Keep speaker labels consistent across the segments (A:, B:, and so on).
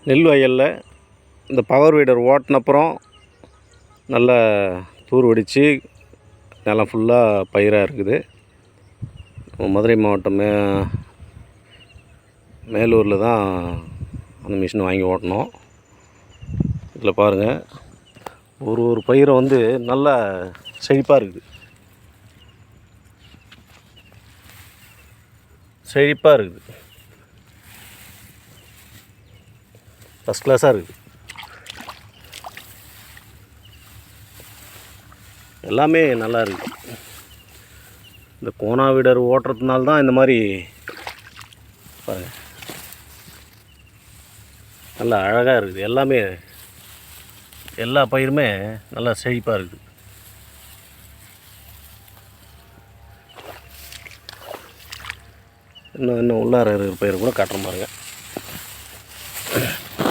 A: நெல் வயலில் இந்த பவர் வீடர் ஓட்டினப்புறம் நல்லா தூர் வெடித்து நிலம் ஃபுல்லாக பயிராக இருக்குது. மதுரை மாவட்டம் மேலூரில் தான் அந்த மிஷின் வாங்கி ஓட்டினோம். இதில் பாருங்கள், ஒரு பயிரை வந்து நல்லா செழிப்பாக இருக்குது. ஃபஸ்ட் கிளாஸாக இருக்குது. எல்லாமே நல்லா இருக்குது. இந்த கோனா வீடர் ஓட்டுறதுனால தான் இந்த மாதிரி பாருங்கள் நல்லா அழகாக இருக்குது. எல்லாமே எல்லா பயிருமே நல்லா செழிப்பாக இருக்குது. இன்னும் உள்ளார இருக்கிற பயிர் கூட காட்டுற பாருங்க.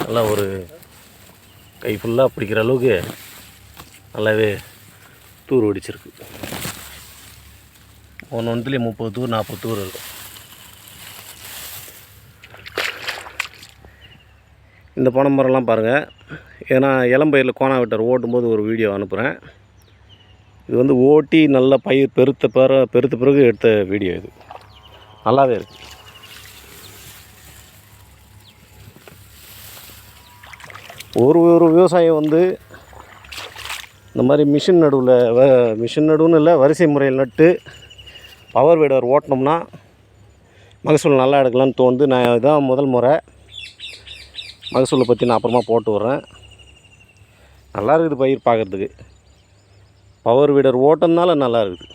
A: நல்லா ஒரு கை ஃபுல்லாக பிடிக்கிற அளவுக்கு நல்லாவே தூர் வெடிச்சிருக்கு. ஒன்றுலேயும் 30 தூர் 40 தூர் இருக்கும். இந்த பனை மரம்லாம் பாருங்கள். ஏன்னா இளம்பயிரில் கோனா வீட்டர் ஓட்டும்போது ஒரு வீடியோ அனுப்புகிறேன். இது வந்து ஓட்டி நல்லா பயிர் பெருத்த பிறகு எடுத்த வீடியோ. இது நல்லாவே இருக்குது. ஒரு விவசாயம் வந்து இந்த மாதிரி மிஷின் நடுவுன்னு இல்லை, வரிசை முறையில் நட்டு பவர் வீடர் ஓட்டினோம்னா மகசூல் நல்லா எடுக்கலான்னு தோணுது. நான் இதான் முதல் முறை. மகசூலை பற்றி நான் அப்புறமா போட்டு விட்றேன். நல்லா இருக்குது பயிர் பார்க்குறதுக்கு. பவர் வீடர் ஓட்டுறதுனால நல்லா இருக்குது.